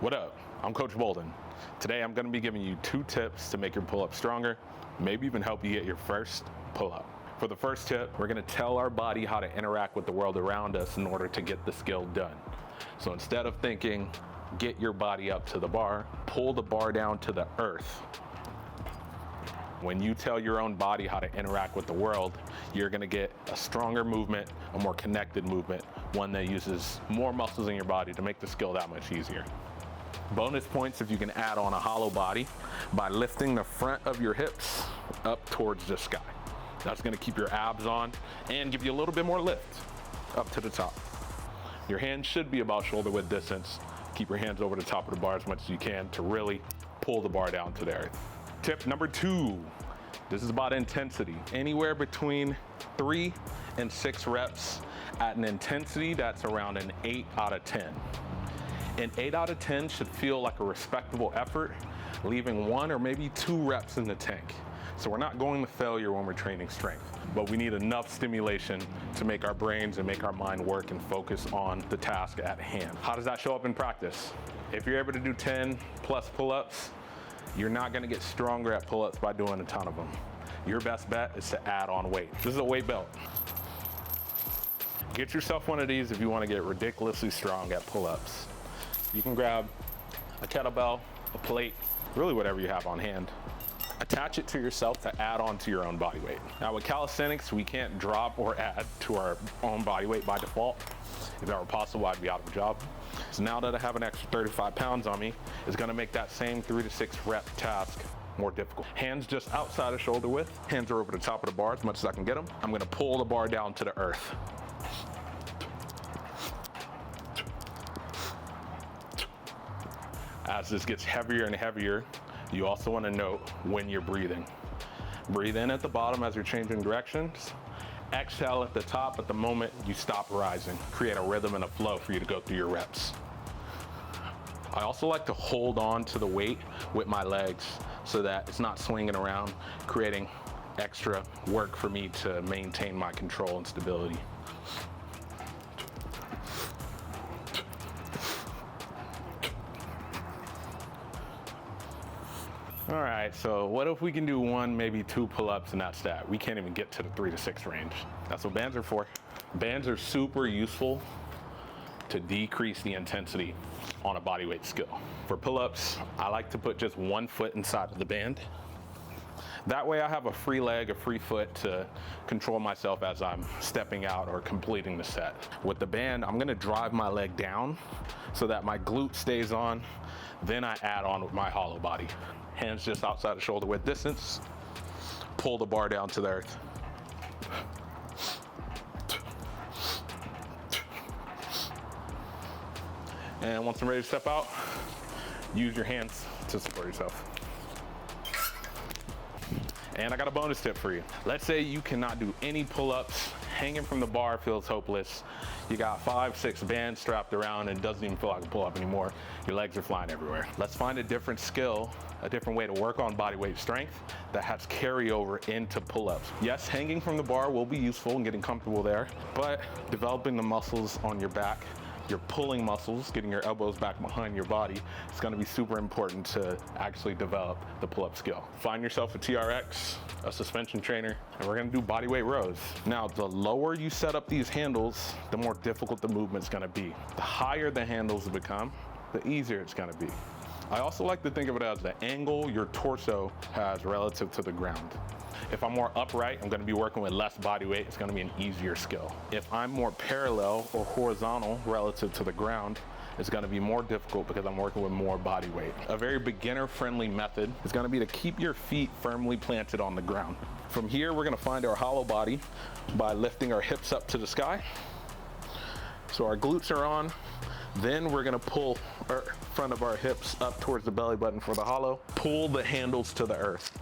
What up? I'm Coach Bolden. Today I'm going to be giving you 2 tips to make your pull-up stronger, maybe even help you get your first pull-up. For the first tip, we're going to tell our body how to interact with the world around us in order to get the skill done. So instead of thinking, get your body up to the bar, pull the bar down to the earth. When you tell your own body how to interact with the world, you're going to get a stronger movement, a more connected movement, one that uses more muscles in your body to make the skill that much easier. Bonus points if you can add on a hollow body by lifting the front of your hips up towards the sky. That's going to keep your abs on and give you a little bit more lift up to the top. Your hands should be about shoulder width distance. Keep your hands over the top of the bar as much as you can to really pull the bar down to the earth. Tip number 2, this is about intensity. Anywhere between 3 and 6 reps at an intensity that's around an 8 out of 10. An 8 out of 10 should feel like a respectable effort, leaving 1 or maybe 2 reps in the tank. So we're not going to failure when we're training strength, but we need enough stimulation to make our brains and make our mind work and focus on the task at hand. How does that show up in practice? If you're able to do 10 plus pull-ups, you're not gonna get stronger at pull-ups by doing a ton of them. Your best bet is to add on weight. This is a weight belt. Get yourself one of these if you wanna get ridiculously strong at pull-ups. You can grab a kettlebell, a plate, really whatever you have on hand. Attach it to yourself to add on to your own body weight. Now with calisthenics, we can't drop or add to our own body weight by default. If that were possible, I'd be out of a job. So now that I have an extra 35 pounds on me, it's gonna make that same 3 to 6 rep task more difficult. Hands just outside of shoulder width. Hands are over the top of the bar as much as I can get them. I'm gonna pull the bar down to the earth. As this gets heavier and heavier, you also wanna note when you're breathing. Breathe in at the bottom as you're changing directions. Exhale at the top at the moment you stop rising. Create a rhythm and a flow for you to go through your reps. I also like to hold on to the weight with my legs so that it's not swinging around, creating extra work for me to maintain my control and stability. All right, so what if we can do 1, maybe 2 pull-ups and that's that? We can't even get to the 3 to 6 range. That's what bands are for. Bands are super useful to decrease the intensity on a bodyweight skill. For pull-ups, I like to put just 1 foot inside of the band. That way I have a free leg, a free foot to control myself as I'm stepping out or completing the set. With the band, I'm gonna drive my leg down so that my glute stays on, then I add on with my hollow body. Hands just outside of shoulder width distance. Pull the bar down to the earth. And once I'm ready to step out, use your hands to support yourself. And I got a bonus tip for you. Let's say you cannot do any pull-ups, hanging from the bar feels hopeless. You got 5, 6 bands strapped around and it doesn't even feel like a pull-up anymore. Your legs are flying everywhere. Let's find a different skill, a different way to work on body weight strength that has carryover into pull-ups. Yes, hanging from the bar will be useful and getting comfortable there, but developing the muscles on your back, your pulling muscles, getting your elbows back behind your body, is gonna be super important to actually develop the pull-up skill. Find yourself a TRX, a suspension trainer, and we're gonna do bodyweight rows. Now, the lower you set up these handles, the more difficult the movement's gonna be. The higher the handles become, the easier it's gonna be. I also like to think of it as the angle your torso has relative to the ground. If I'm more upright, I'm gonna be working with less body weight. It's gonna be an easier skill. If I'm more parallel or horizontal relative to the ground, it's gonna be more difficult because I'm working with more body weight. A very beginner-friendly method is gonna be to keep your feet firmly planted on the ground. From here, we're gonna find our hollow body by lifting our hips up to the sky. So our glutes are on. Then we're gonna pull our front of our hips up towards the belly button for the hollow. Pull the handles to the earth.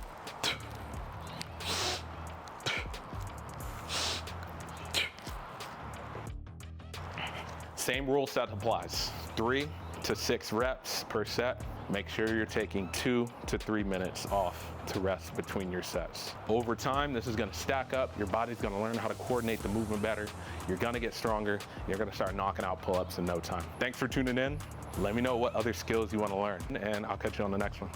Same rule set applies. 3 to 6 reps per set. Make sure you're taking 2 to 3 minutes off to rest between your sets. Over time, this is gonna stack up. Your body's gonna learn how to coordinate the movement better. You're gonna get stronger. You're gonna start knocking out pull-ups in no time. Thanks for tuning in. Let me know what other skills you want to learn, and I'll catch you on the next one.